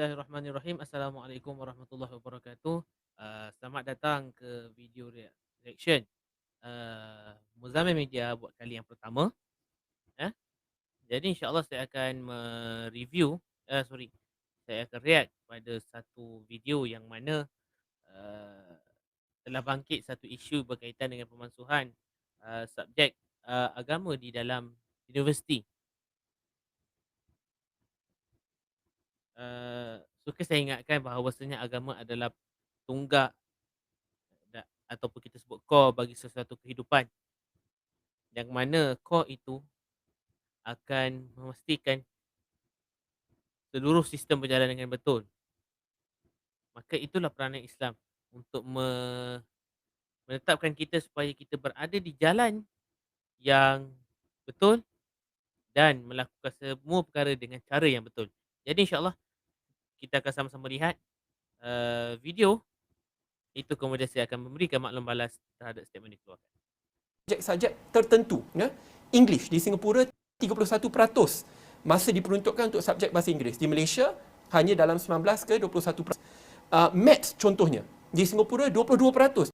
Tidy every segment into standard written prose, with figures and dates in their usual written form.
Bismillahirrahmanirrahim. Assalamualaikum warahmatullahi wabarakatuh. Selamat datang ke video reaction Muzammil Media buat kali yang pertama. Eh. Jadi insya-Allah saya akan mereview, saya akan react pada satu video yang mana uh, telah bangkit satu isu berkaitan dengan pemansuhan subjek agama di dalam universiti. Suka saya ingatkan bahawasanya agama adalah tunggak ataupun kita sebut core bagi sesuatu kehidupan, yang mana core itu akan memastikan seluruh sistem berjalan dengan betul. Maka itulah peranan Islam untuk menetapkan kita supaya kita berada di jalan yang betul dan melakukan semua perkara dengan cara yang betul. Jadi insya-Allah kita akan sama-sama lihat video itu, kemudian saya akan memberikan maklum balas terhadap statement yang dikeluarkan. Subjek-subjek tertentu, ya. English di Singapura 31% masa diperuntukkan untuk subjek bahasa Inggeris. Di Malaysia hanya dalam 19 ke 21%. Maths contohnya, di Singapura 22%,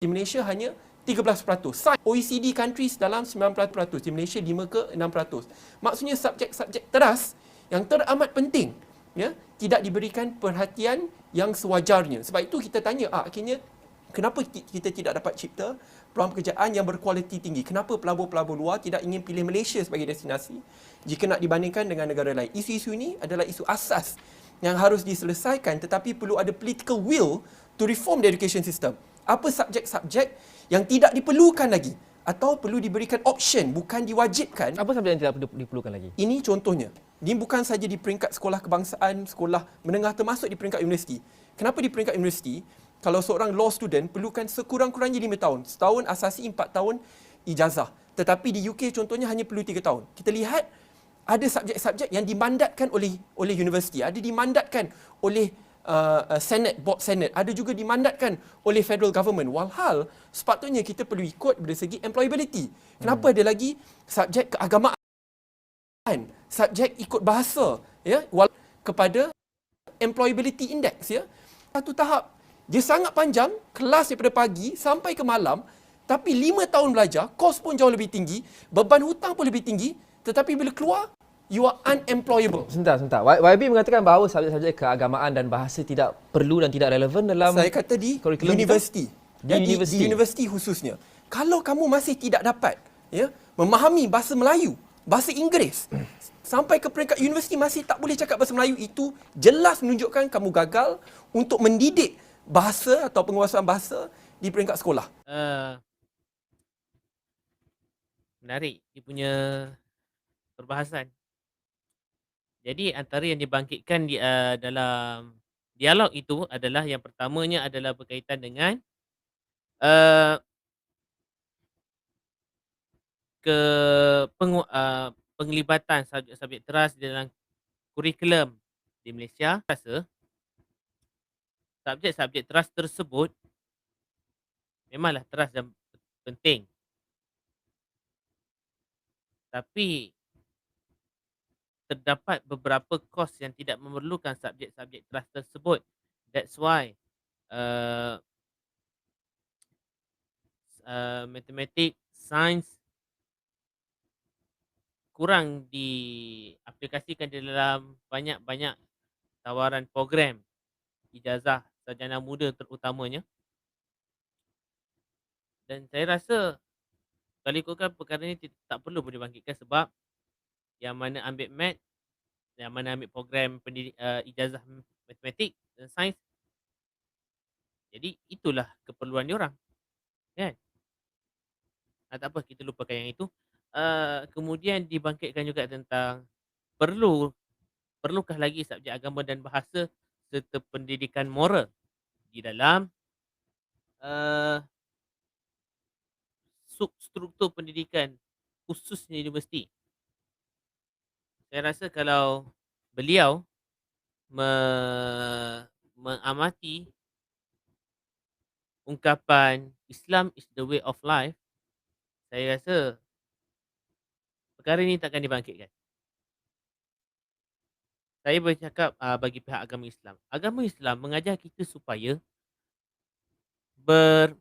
di Malaysia hanya 13%. OECD countries dalam 90%, di Malaysia 5 ke 6%. Maksudnya subjek-subjek teras yang teramat penting, ya, tidak diberikan perhatian yang sewajarnya. Sebab itu kita tanya, akhirnya kenapa kita tidak dapat cipta peluang pekerjaan yang berkualiti tinggi? Kenapa pelabur-pelabur luar tidak ingin pilih Malaysia sebagai destinasi jika nak dibandingkan dengan negara lain? Isu-isu ini adalah isu asas yang harus diselesaikan, tetapi perlu ada political will to reform the education system. Apa subjek-subjek yang tidak diperlukan lagi atau perlu diberikan option, bukan diwajibkan? Apa subjek yang tidak diperlukan lagi? Ini contohnya. Ini bukan saja di peringkat sekolah kebangsaan, sekolah menengah, termasuk di peringkat universiti. Kenapa di peringkat universiti? Kalau seorang law student perlukan sekurang-kurangnya 5 tahun. Setahun asasi, 4 tahun ijazah. Tetapi di UK contohnya hanya perlu 3 tahun. Kita lihat ada subjek-subjek yang dimandatkan oleh universiti, ada dimandatkan oleh Senate, Board Senate, ada juga dimandatkan oleh federal government. Walhal sepatutnya kita perlu ikut dari segi employability. Kenapa ada lagi subjek keagamaan, subjek ikut bahasa, ya, kepada employability index, ya. Satu tahap dia sangat panjang, kelas daripada pagi sampai ke malam, tapi 5 tahun belajar, kos pun jauh lebih tinggi, beban hutang pun lebih tinggi, tetapi bila keluar, you are unemployable. Sebentar. YB mengatakan bahawa subjek-subjek keagamaan dan bahasa tidak perlu dan tidak relevan dalam Saya kata di universiti. Di universiti khususnya. Kalau kamu masih tidak dapat, ya, memahami bahasa Melayu, bahasa Inggeris, sampai ke peringkat universiti masih tak boleh cakap bahasa Melayu, itu jelas menunjukkan kamu gagal untuk mendidik bahasa atau penguasaan bahasa di peringkat sekolah. Menarik dia punya perbahasan. Jadi antara yang dibangkitkan dalam dialog itu adalah, yang pertamanya adalah berkaitan dengan uh, penglibatan subjek-subjek teras dalam kurikulum di Malaysia. Rasa subjek-subjek teras tersebut memanglah teras dan penting, tapi terdapat beberapa kos yang tidak memerlukan subjek-subjek teras tersebut. That's why matematik, sains kurang diaplikasikan di dalam banyak-banyak tawaran program ijazah sarjana muda terutamanya. Dan saya rasa kalau ikutkan perkara ini tak perlu pun dibangkitkan, sebab yang mana ambil mat, yang mana ambil program ijazah matematik dan sains, jadi itulah keperluan diorang, kan? Tak apa, kita lupakan yang itu. Kemudian dibangkitkan juga tentang perlukah lagi subjek agama dan bahasa serta pendidikan moral di dalam substruktur pendidikan khususnya universiti. Saya rasa kalau beliau mengamati ungkapan Islam is the way of life, saya rasa perkara ini takkan dibangkitkan. Saya bercakap bagi pihak agama Islam. Agama Islam mengajar kita supaya ber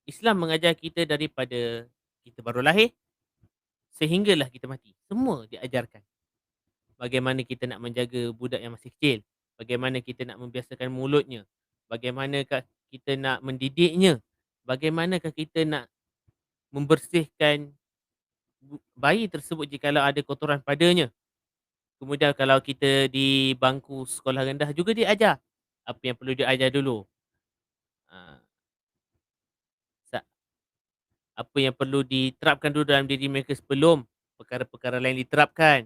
Islam mengajar kita daripada kita baru lahir sehinggalah kita mati. Semua diajarkan. Bagaimana kita nak menjaga budak yang masih kecil, bagaimana kita nak membiasakan mulutnya, bagaimanakah kita nak mendidiknya, bagaimanakah kita nak membersihkan bayi tersebut jikalau ada kotoran padanya. Kemudian kalau kita di bangku sekolah rendah juga diajar apa yang perlu diajar dulu. Ah, sa Apa yang perlu diterapkan dulu dalam diri mereka sebelum perkara-perkara lain diterapkan,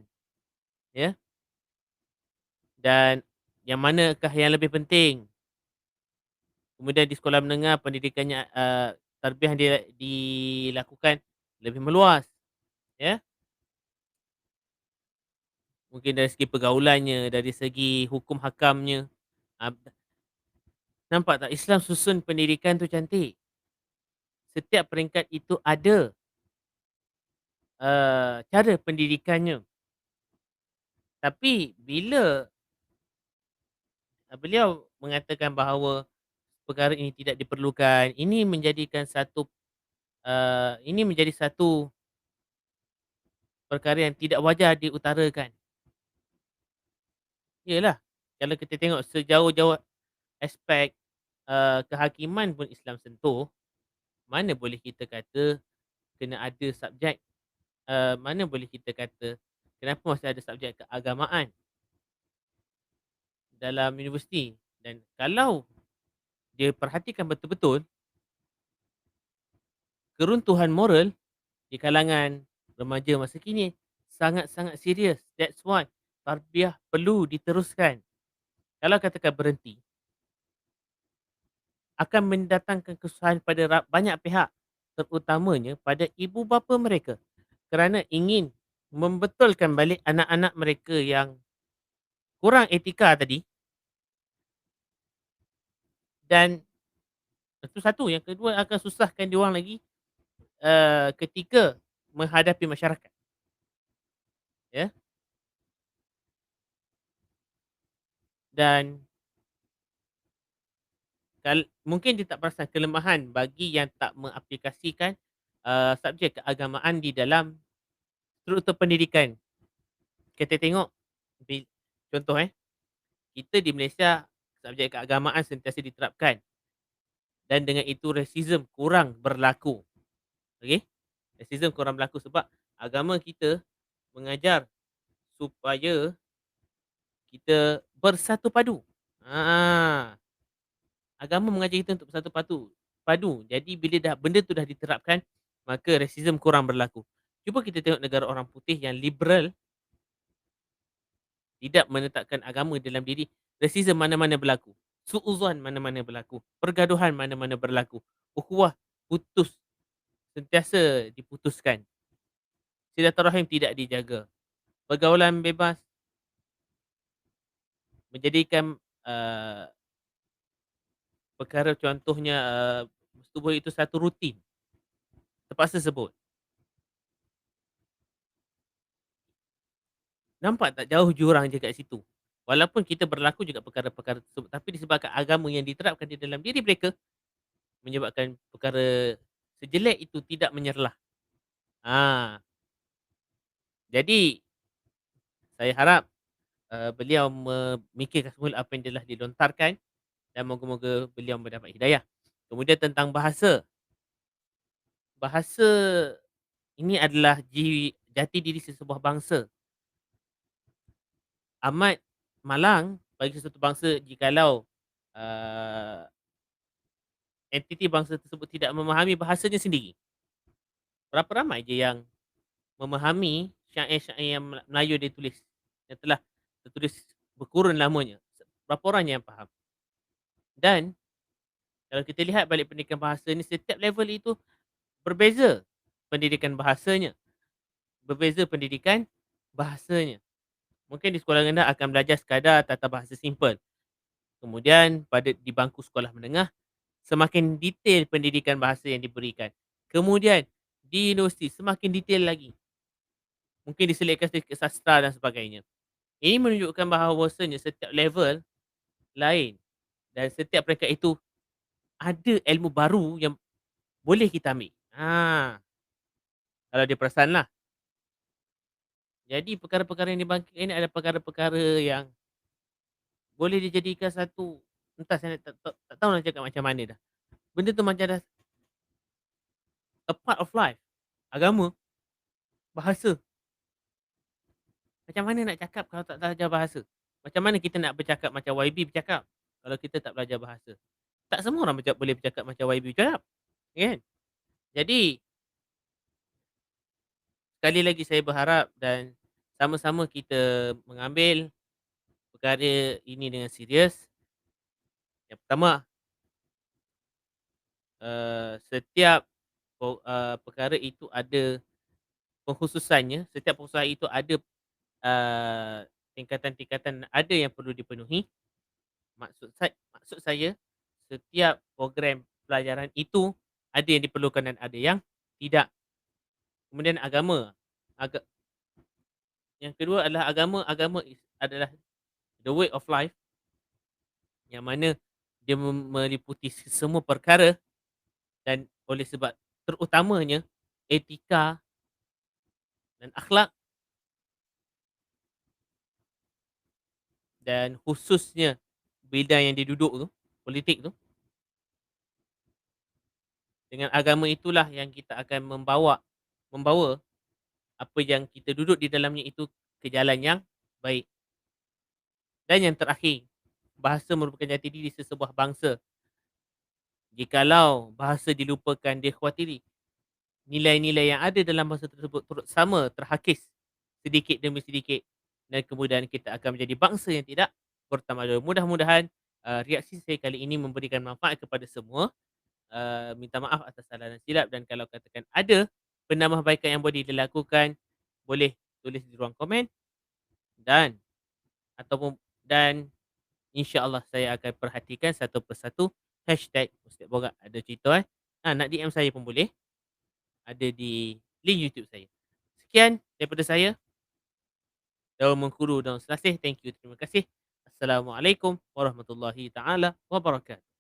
ya. Dan yang manakah yang lebih penting. Kemudian di sekolah menengah pendidikannya, tarbiyah dilakukan lebih meluas, ya. Mungkin dari segi pergaulannya, dari segi hukum hakamnya. Ah, Nampak tak Islam susun pendidikan tu cantik. Setiap peringkat itu ada cara pendidikannya. Tapi bila beliau mengatakan bahawa perkara ini tidak diperlukan, ini menjadi satu perkara yang tidak wajar diutarakan. Yalah, kalau kita tengok sejauh-jauh aspek kehakiman pun Islam sentuh, mana boleh kita kata kena ada subjek, mana boleh kita kata kenapa masih ada subjek keagamaan dalam universiti. Dan kalau dia perhatikan betul-betul, keruntuhan moral di kalangan remaja masa kini sangat-sangat serius. That's why tarbiyah perlu diteruskan. Kalau katakan berhenti, akan mendatangkan kesusahan pada banyak pihak, terutamanya pada ibu bapa mereka, kerana ingin membetulkan balik anak-anak mereka yang kurang etika tadi. Dan itu satu, yang kedua akan susahkan diorang lagi ketika menghadapi masyarakat, ya. Dan mungkin dia tak perasan kelemahan bagi yang tak mengaplikasikan subjek keagamaan di dalam struktur pendidikan. Kita tengok contoh, kita di Malaysia subjek keagamaan sentiasa diterapkan dan dengan itu rasism kurang berlaku. Okey? Rasism kurang berlaku sebab agama kita mengajar supaya kita bersatu padu. Ha, Agama mengajar kita untuk bersatu padu. Jadi bila benda tu dah diterapkan, maka rasism kurang berlaku. Cuba kita tengok negara orang putih yang liberal, tidak menetapkan agama dalam diri, rasism mana-mana berlaku. Suuzon mana-mana berlaku. Pergaduhan mana-mana berlaku. Ukhuwah putus, sentiasa diputuskan. Silaturahim tidak dijaga. Pergaulan bebas menjadikan perkara contohnya tubuh itu satu rutin. Terpaksa sebut. Nampak tak jauh jurang je kat situ. Walaupun kita berlaku juga perkara-perkara tersebut, tapi disebabkan agama yang diterapkan di dalam diri mereka, menyebabkan perkara sejelek itu tidak menyerlah. Ha, jadi saya harap beliau memikirkan semula apa yang telah dilontarkan dan moga-moga beliau mendapat hidayah. Kemudian tentang bahasa. Bahasa ini adalah jati diri sesebuah bangsa. Amat malang bagi sesuatu bangsa jikalau uh, entiti bangsa tersebut tidak memahami bahasanya sendiri. Berapa ramai je yang memahami syair-syair yang Melayu dia tulis, yang telah tertulis berkurun lamanya. Berapa orang yang faham? Dan kalau kita lihat balik pendidikan bahasa ni, setiap level itu berbeza pendidikan bahasanya. Berbeza pendidikan bahasanya. Mungkin di sekolah rendah akan belajar sekadar tata bahasa simple. Kemudian di bangku sekolah menengah, semakin detail pendidikan bahasa yang diberikan. Kemudian di universiti semakin detail lagi. mungkin diselitkan sedikit sastra dan sebagainya. Ini menunjukkan bahawasanya setiap level lain dan setiap peringkat itu ada ilmu baru yang boleh kita ambil. Kalau dia perasanlah. Jadi perkara-perkara yang dibangkitkan ini adalah perkara-perkara yang boleh dijadikan satu, entah saya tak tahu nak cakap macam mana dah. Benda tu macam dah a part of life. Agama, bahasa. Macam mana nak cakap kalau tak belajar bahasa? Macam mana kita nak bercakap macam YB bercakap kalau kita tak belajar bahasa? Tak semua orang boleh bercakap macam YB bercakap, kan? Jadi, sekali lagi saya berharap dan sama-sama kita mengambil perkara ini dengan serius. Yang pertama, setiap perkara itu ada pengkhususannya, setiap pengkhususan itu ada tingkatan-tingkatan ada yang perlu dipenuhi. Maksud saya setiap program pelajaran itu ada yang diperlukan dan ada yang tidak. Kemudian agama. Yang kedua adalah agama. Agama adalah the way of life yang mana dia meliputi semua perkara dan oleh sebab terutamanya etika dan akhlak dan khususnya bidang yang diduduk tu, politik tu. Dengan agama itulah yang kita akan membawa apa yang kita duduk di dalamnya itu ke jalan yang baik. Dan yang terakhir, bahasa merupakan jati diri sesebuah bangsa. Jikalau bahasa dilupakan, dikhawatiri nilai-nilai yang ada dalam bahasa tersebut turut sama terhakis sedikit demi sedikit dan kemudian kita akan menjadi bangsa yang tidak bertamadun. Mudah-mudahan reaksi saya kali ini memberikan manfaat kepada semua. Minta maaf atas salah dan silap dan kalau katakan ada penambahbaikan yang boleh dilakukan, boleh tulis di ruang komen dan dan insya-Allah saya akan perhatikan satu persatu hashtag Ustaz Borak ada cerita nak DM saya pun boleh. Ada di link YouTube saya. Sekian daripada saya. Daun Mengkudu Daun Selasih. Thank you. Terima kasih. Assalamualaikum warahmatullahi taala wabarakatuh.